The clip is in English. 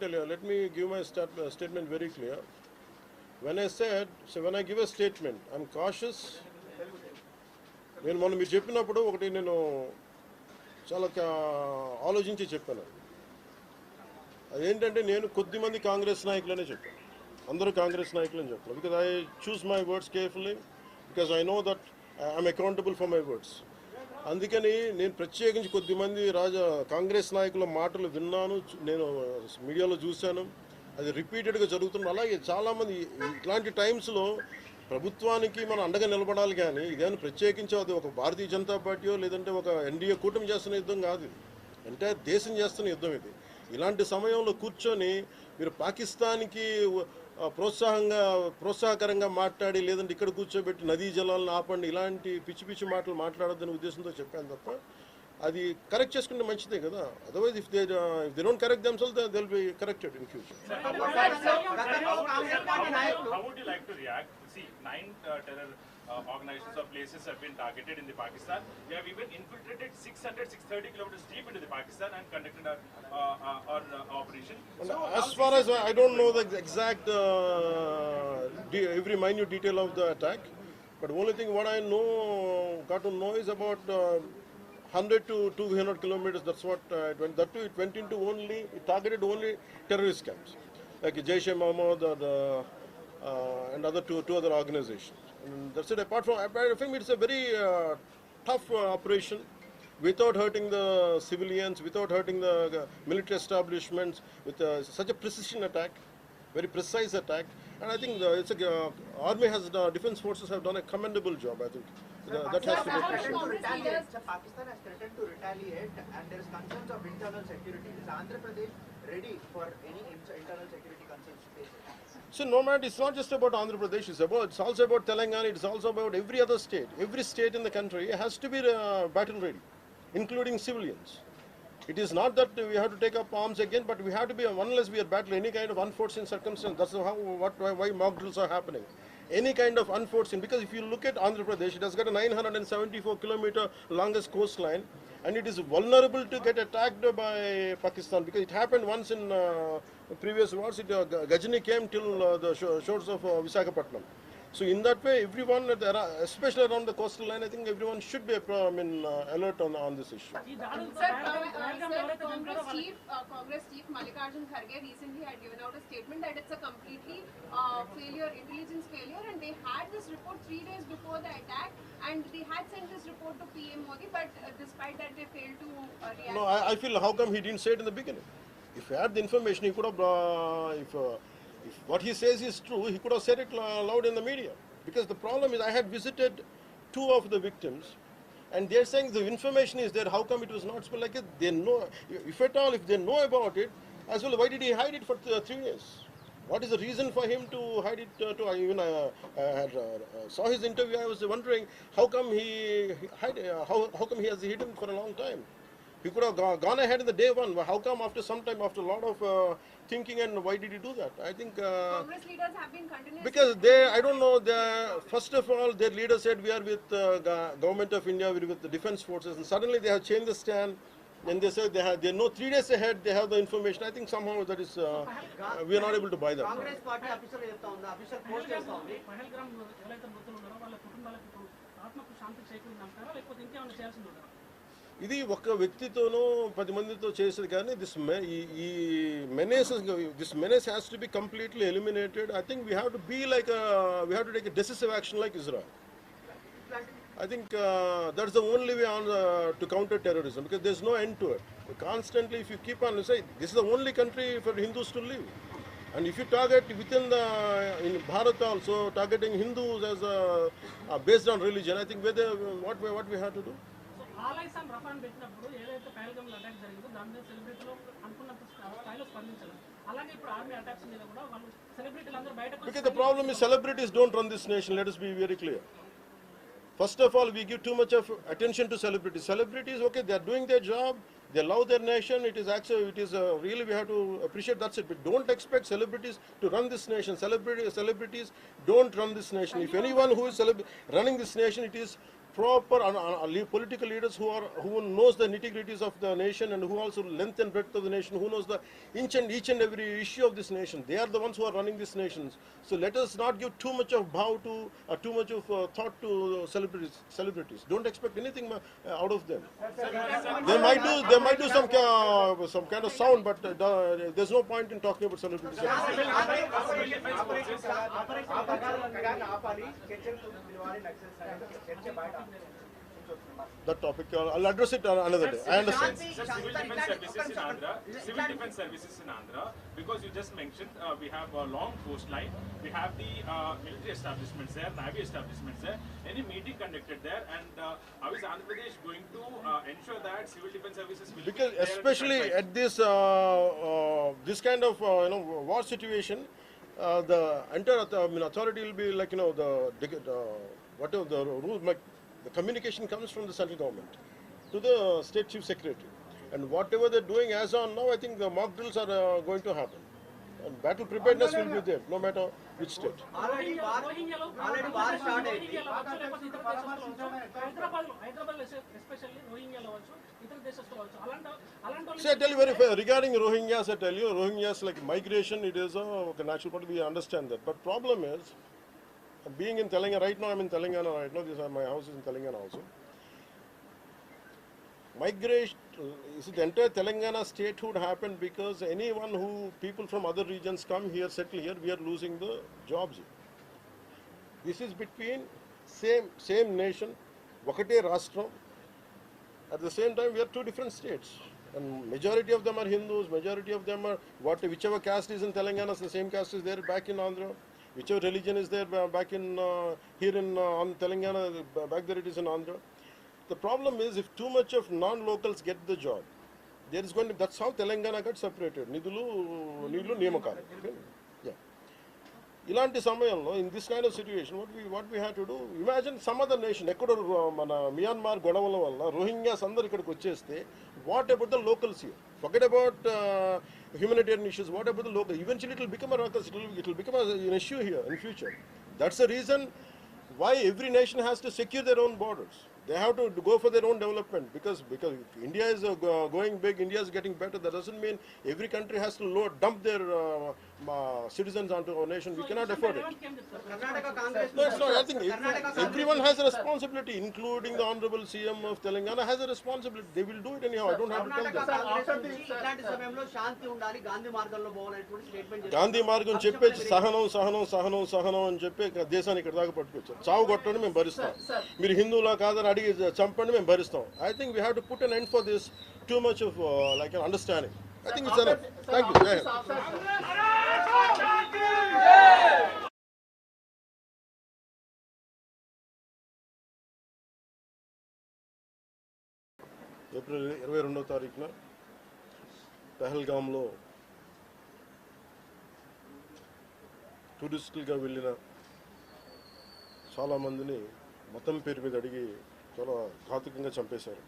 Let me give my statement very clear. When I give a statement, I'm cautious. నేను మొన్న మీరు చెప్పినప్పుడు ఒకటి నేను చాలా ఆలోచించి చెప్పాను. అదేంటంటే నేను కొద్దిమంది కాంగ్రెస్ నాయకులనే చెప్పాను, అందరూ కాంగ్రెస్ నాయకులని చెప్పాను. Because I choose my words carefully, because I know that I'm accountable for my words. అందుకని నేను ప్రత్యేకించి కొద్దిమంది కాంగ్రెస్ నాయకుల మాటలు విన్నాను, నేను మీడియాలో చూశాను, అది రిపీటెడ్గా జరుగుతుంది. అలాగే చాలామంది ఇట్లాంటి టైమ్స్లో ప్రభుత్వానికి మనం అండగా నిలబడాలి, కానీ ఇదేమైనా ప్రత్యేకించి అది ఒక భారతీయ జనతా పార్టీయో లేదంటే ఒక ఎన్డీఏ కూటమి చేస్తున్న యుద్ధం కాదు, ఇది అంటే దేశం చేస్తున్న యుద్ధం. ఇలాంటి సమయంలో కూర్చొని మీరు పాకిస్తాన్కి ప్రోత్సాహకరంగా మాట్లాడి లేదంటే ఇక్కడ కూర్చోబెట్టి నదీ జలాలను ఆపండి, ఇలాంటి పిచ్చి పిచ్చి మాటలు మాట్లాడొద్దనే ఉద్దేశంతో చెప్పాను తప్ప అది కరెక్ట్ చేసుకుంటే మంచిదే కదా. Otherwise if they don't correct themselves they will be corrected in future. How would you like to react? See, 9 terror organizations or places have been targeted in the Pakistan. We have even infiltrated 630 kilometers deep into the Pakistan and conducted our operation. So, as far as I don't know the exact every minute detail of the attack, but only thing what I got to know is about 100 to 200 kilometers. That's what it went. That too, it went into it targeted only terrorist camps like Jaish-e-Mohammed and other two other organizations. And that's it. Apart from it's a very tough operation, without hurting the civilians, without hurting the military establishments, with such a precision attack, very precise attack. And I think army defense forces have done a commendable job. I think that has to be appreciated. Pakistan has threatened to retaliate, and there is concerns of internal security. Is Andhra Pradesh ready for any internal security concerns to face it? So no matter, it's not just about Andhra Pradesh. It's also about Telangana. It's also about every other state. Every state in the country has to be battle ready, including civilians. It is not that we have to take up arms again, but we have to be, unless we are battling any kind of unforeseen circumstance. That's why mock drills are happening. Any kind of unforeseen, because if you look at Andhra Pradesh, it has got a 974-kilometer longest coastline, and it is vulnerable to get attacked by Pakistan, because it happened once in previous wars. Gajini came till the shores of Visakhapatnam. So in that way, everyone, especially around the coastal line, I think everyone should be alert on this issue. Sir, Congress Chief Mallikharjun Kharge recently had given out a statement that it's a completely intelligence failure, and they had this report 3 days before the attack, and they had sent this report to PM Modi, but despite that they failed to react. No, I feel, how come he didn't say it in the beginning? If he had the information, he could have, if what he says is true, he could have said it loud in the media. Because the problem is, I had visited 2 of the victims, and they're saying the information is there. How come it was not spoken? Like they know, if at all, if they know about it, as well, why did he hide it for 3 years? What is the reason for him to hide it? Saw his interview. I was wondering how come how come he has hidden for a long time? He could have gone ahead in the day one. How come after some time, after a lot of thinking, and why did he do that? I think Congress leaders have been continuously, because I don't know. First of all, their leader said we are with government of India, we are with the defense forces, and suddenly they have changed the stand. And they said they know 3 days ahead they have the information. I think somehow that is we are not able to buy that. Congress party official post చేస్తోంది. ఇది ఒక వ్యక్తితోనో 10 మందితో చేసేది కానీ this menace has to be completely eliminated. I think we have to take a decisive action like Israel. I think that's the only way to counter terrorism, because there's no end to it. Constantly, if you keep on saying this is the only country for Hindus to live, and if you target in Bharat also targeting Hindus as based on religion, I think what we have to do. Because the problem is celebrities don't run this nation. Let us be very clear. First of all, we give too much of attention to celebrities. Celebrities, okay, they are doing their job. They love their nation. It is really we have to appreciate. That's it. But don't expect celebrities to run this nation. Celebrities don't run this nation. If anyone who is running this nation, it is proper political leaders who knows the nitty-gritties of the nation and who also length and breadth of the nation, who knows the each and every issue of this nation. They are the ones who are running this nations. So let us not give too much of bow to too much of thought to celebrities. Don't expect anything out of them. They might do some kind of sound, but there's no point in talking about celebrities. That topic, I'll address it another day. I understand. Civil defense services in Andhra, because you just mentioned we have a long coastline, we have the military establishments there, navy establishments there. Any meeting conducted there, and how is Andhra Pradesh going to ensure that civil defense services will because be there especially at this this kind of war situation, the entire authority will be like whatever the rule, the communication comes from the central government to the state chief secretary, and whatever they're doing as on now, I think the mock drills are going to happen, and battle preparedness will be there no matter which state. Already war started. See, I tell you very fair, regarding Rohingyas, I tell you, Rohingyas like migration, it is a natural part, we understand that. But problem is, being in Telangana, right now I'm in Telangana right now, my house is in Telangana also. Migration, the entire Telangana statehood happened because people from other regions come here, settle here, we are losing the jobs here. This is between same nation, Vakate Rashtra. At the same time, we are two different states. And majority of them are Hindus, majority of them are whichever caste is in Telangana, the same caste is there back in Andhra. Whichever religion is there back in here in Telangana, back there it is in Andhra. The problem is if too much of non-locals get the job, there is going to, that's how Telangana got separated. Nidulu, Niyamakalu. Okay? Yeah. Ilanti samayamlo, in this kind of situation, what we have to do, imagine some other nation, Myanmar, Godavala valla, Rohingyas andaru ikkadiki vacheste, what about the locals here? Forget about humanitarian issues, what about the local? Eventually it will become a ruckus, it will become an issue here in future. That's the reason why every nation has to secure their own borders. They have to go for their own development because if India is going big, India is getting better. That doesn't mean every country has to dump their citizens onto our nation. We cannot afford it. No, it's not. I think everyone has a responsibility, including the Honorable CM of Telangana has a responsibility. They will do it anyhow. I don't have to tell them. Gandhi Margam చెప్పేసి సహనం అని చెప్పి దేశాన్ని ఇక్కడ దాకా పట్టుకొచ్చారు. చావు కొట్టండి మేము భరిస్తాం. మీరు హిందువులా కాదని అడిగి చంపండి మేము భరిస్తాం. I think we have to put an end for this too much of like an understanding. I think it's enough. Thank you. April 22వ తారీఖున పెహల్గాంలో టూరిస్టులుగా వెళ్ళిన చాలామందిని మతం పేరు మీద అడిగి చాలా ఘాతుకంగా చంపేశారు.